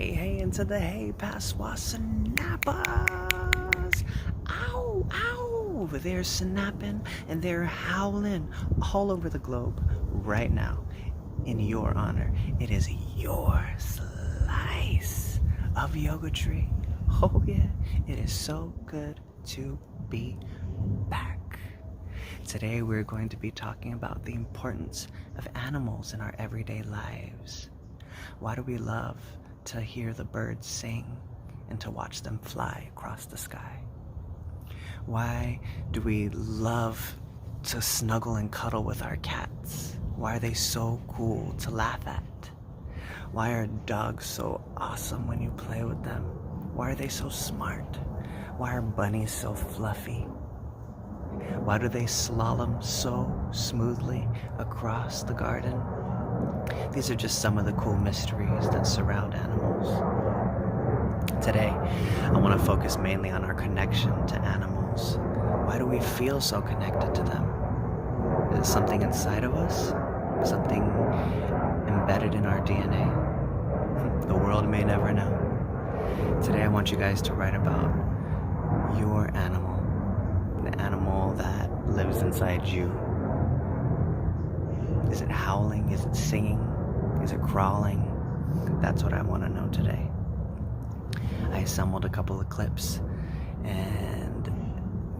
Hey, into the hey, Paswa Snappers! Ow, ow! They're snapping and they're howling all over the globe right now in your honor. It is your slice of Yogatry. Oh, yeah, it is so good to be back. Today, we're going to be talking about the importance of animals in our everyday lives. Why do we love to hear the birds sing and to watch them fly across the sky? Why do we love to snuggle and cuddle with our cats? Why are they so cool to laugh at? Why are dogs so awesome when you play with them? Why are they so smart? Why are bunnies so fluffy? Why do they slalom so smoothly across the garden? These are just some of the cool mysteries that surround animals. Today, I want to focus mainly on our connection to animals. Why do we feel so connected to them? Is it something inside of us? Something embedded in our DNA? The world may never know. Today, I want you guys to write about your animal, the animal that lives inside you. Is it howling? Is it singing? Is it crawling? That's what I want to know today. I assembled a couple of clips, and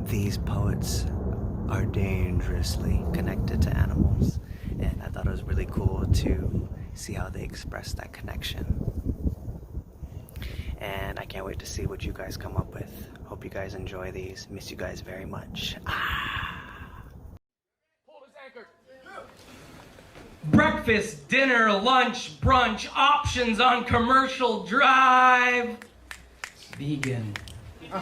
these poets are dangerously connected to animals, and I thought it was really cool to see how they express that connection. And I can't wait to see what you guys come up with. Hope you guys enjoy these. Miss you guys very much. Breakfast, dinner, lunch, brunch, options on commercial drive. Vegan. Now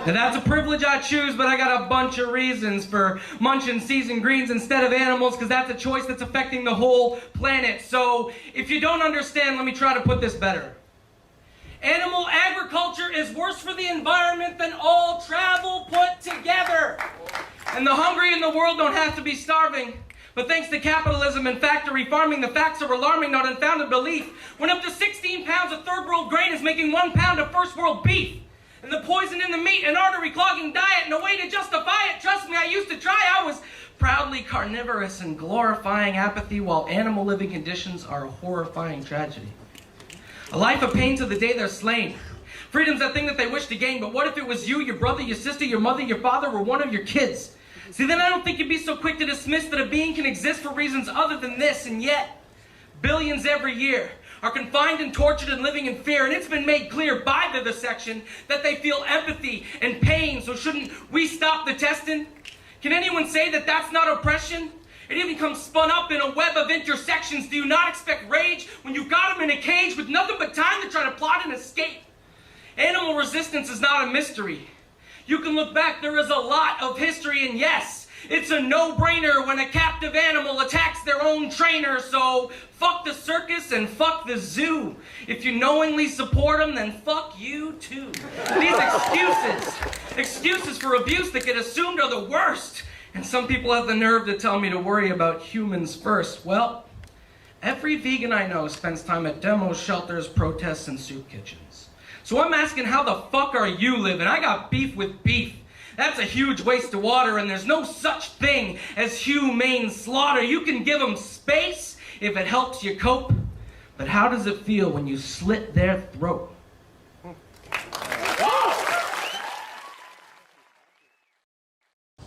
that's a privilege I choose, but I got a bunch of reasons for munching seasoned greens instead of animals, because that's a choice that's affecting the whole planet. So if you don't understand, let me try to put this better. Animal agriculture is worse for the environment than all travel put together. And the hungry in the world don't have to be starving. But thanks to capitalism and factory farming, the facts are alarming, not unfounded belief. When up to 16 pounds of third world grain is making 1 pound of first world beef. And the poison in the meat, an artery clogging diet, and a way to justify it. Trust me, I used to try. I was proudly carnivorous and glorifying apathy, while animal living conditions are a horrifying tragedy. A life of pain to the day they're slain. Freedom's that thing that they wish to gain, but what if it was you, your brother, your sister, your mother, your father, or one of your kids? See, then I don't think you'd be so quick to dismiss that a being can exist for reasons other than this, and yet, billions every year are confined and tortured and living in fear, and it's been made clear by vivisection that they feel empathy and pain, so shouldn't we stop the testing? Can anyone say that that's not oppression? It even comes spun up in a web of intersections. Do you not expect rage when you got them in a cage with nothing but time to try to plot an escape? Animal resistance is not a mystery. You can look back, there is a lot of history, and yes, it's a no-brainer when a captive animal attacks their own trainer, so fuck the circus and fuck the zoo. If you knowingly support them, then fuck you too. These excuses for abuse that get assumed are the worst. And some people have the nerve to tell me to worry about humans first. Well, every vegan I know spends time at demos, shelters, protests, and soup kitchens. So I'm asking, how the fuck are you living? I got beef with beef. That's a huge waste of water, and there's no such thing as humane slaughter. You can give them space if it helps you cope, but how does it feel when you slit their throat?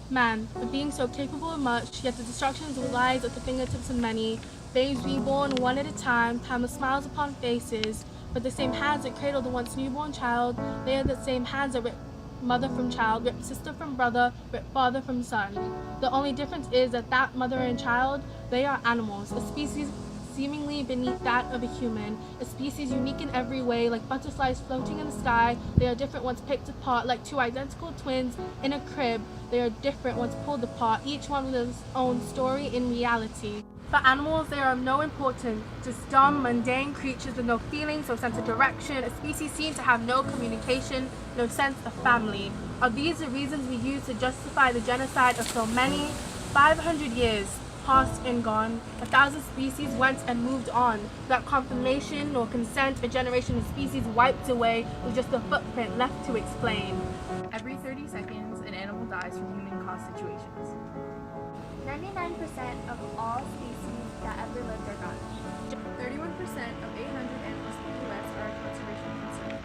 Man, for being so capable of much, yet the destruction lies at the fingertips of many. Babes being born one at a time with smiles upon faces. But the same hands that cradle the once newborn child, they are the same hands that rip mother from child, rip sister from brother, rip father from son. The only difference is that mother and child, they are animals, a species seemingly beneath that of a human, a species unique in every way, like butterflies floating in the sky. They are different once picked apart, like two identical twins in a crib. They are different once pulled apart, each one with its own story in reality. For animals, they are of no importance, just dumb, mundane creatures with no feelings, no sense of direction, a species seen to have no communication, no sense of family. Are these the reasons we use to justify the genocide of so many? 500 years. past and gone. 1,000 species went and moved on. Without confirmation nor consent, a generation of species wiped away with just a footprint left to explain. Every 30 seconds, an animal dies from human-caused situations. 99% of all species that ever lived are gone. 31% of 800 animals in the U.S. are a conservation concern.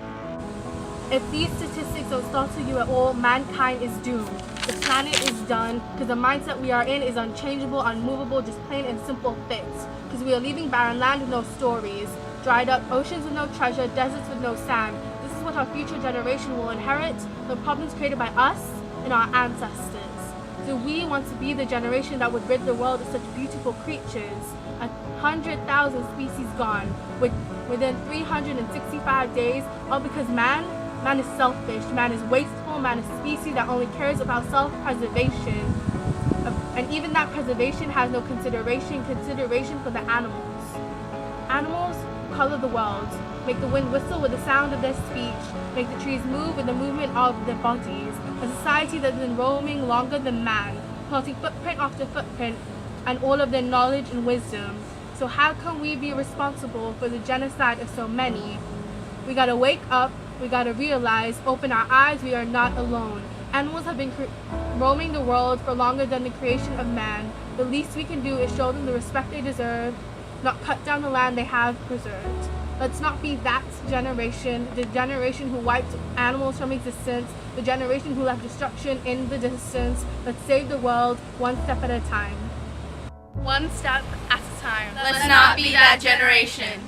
If these statistics don't startle you at all, mankind is doomed. The planet is done because the mindset we are in is unchangeable, unmovable, just plain and simple fixed. Because we are leaving barren land with no stories, dried up oceans with no treasure, deserts with no sand. This is what our future generation will inherit, the problems created by us and our ancestors. So we want to be the generation that would rid the world of such beautiful creatures. 100,000 species gone within 365 days, all because man is selfish, man is wasteful, man is a species that only cares about self-preservation. And even that preservation has no consideration for the animals. Animals color the world, make the wind whistle with the sound of their speech, make the trees move with the movement of their bodies. A society that has been roaming longer than man, plotting footprint after footprint, and all of their knowledge and wisdom. So how can we be responsible for the genocide of so many? We gotta wake up, we gotta realize, open our eyes, we are not alone. Animals have been roaming the world for longer than the creation of man. The least we can do is show them the respect they deserve, not cut down the land they have preserved. Let's not be that generation, the generation who wiped animals from existence, the generation who left destruction in the distance. Let's save the world one step at a time. One step at a time. Let's not be that generation.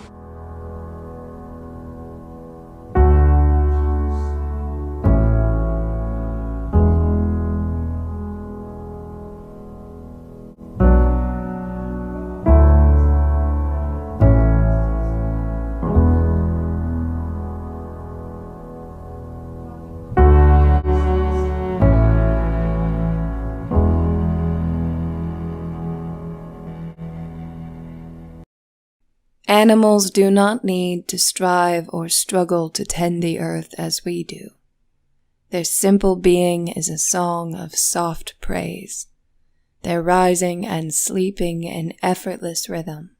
Animals do not need to strive or struggle to tend the earth as we do. Their simple being is a song of soft praise, their rising and sleeping in effortless rhythm,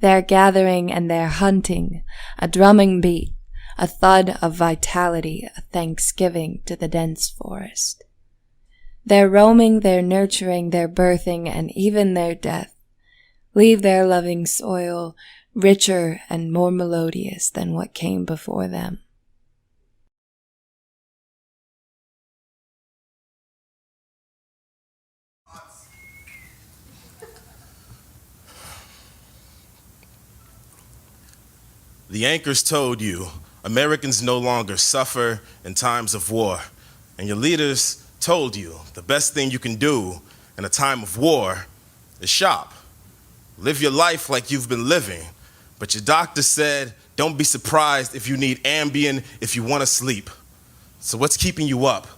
their gathering and their hunting, a drumming beat, a thud of vitality, a thanksgiving to the dense forest. Their roaming, their nurturing, their birthing, and even their death leave their loving soil richer and more melodious than what came before them. The anchors told you Americans no longer suffer in times of war, and your leaders told you the best thing you can do in a time of war is shop. Live your life like you've been living, but your doctor said don't be surprised if you need Ambien if you want to sleep. So what's keeping you up?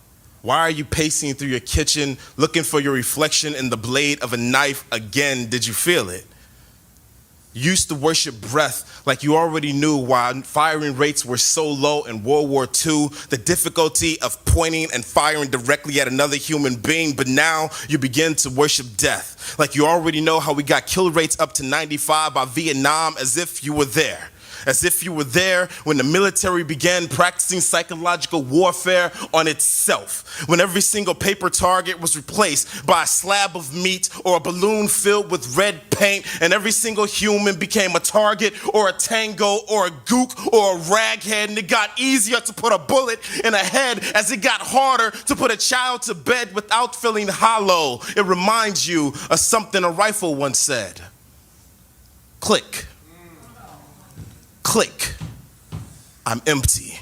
Why are you pacing through your kitchen looking for your reflection in the blade of a knife again? Did you feel it? You used to worship breath like you already knew why firing rates were so low in World War II, the difficulty of pointing and firing directly at another human being, but now you begin to worship death like you already know how we got kill rates up to 95 by Vietnam, as if you were there. As if you were there when the military began practicing psychological warfare on itself, when every single paper target was replaced by a slab of meat or a balloon filled with red paint, and every single human became a target or a tango or a gook or a raghead, and it got easier to put a bullet in a head as it got harder to put a child to bed without feeling hollow. It reminds you of something a rifle once said. Click. Click. I'm empty.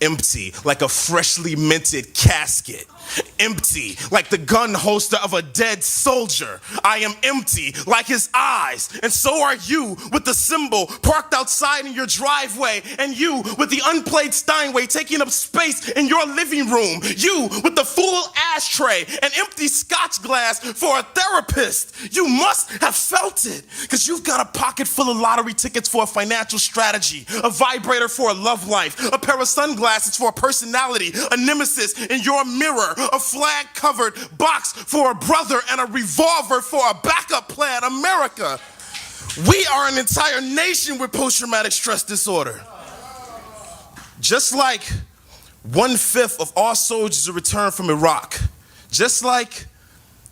Empty like a freshly minted casket. Empty like the gun holster of a dead soldier. I am empty like his eyes, and so are you, with the symbol parked outside in your driveway, and you with the unplayed Steinway taking up space in your living room. You with the full ashtray and empty scotch glass for a therapist. You must have felt it, because you've got a pocket full of lottery tickets for a financial strategy, a vibrator for a love life, a pair of sunglasses for a personality, a nemesis in your mirror, a flag-covered box for a brother, and a revolver for a backup plan. America, we are an entire nation with post-traumatic stress disorder. Just like 1/5 of all soldiers who returned from Iraq, just like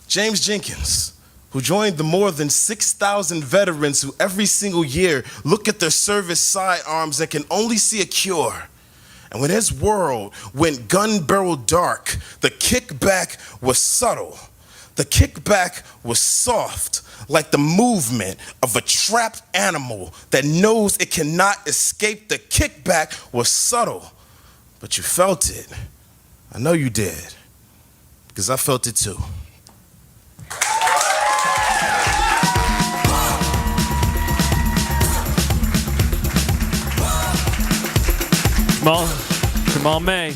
James Jenkins, who joined the more than 6,000 veterans who every single year look at their service sidearms and can only see a cure. And when his world went gun barrel dark, the kickback was subtle. The kickback was soft, like the movement of a trapped animal that knows it cannot escape. The kickback was subtle, but you felt it. I know you did, because I felt it too. Jamal May.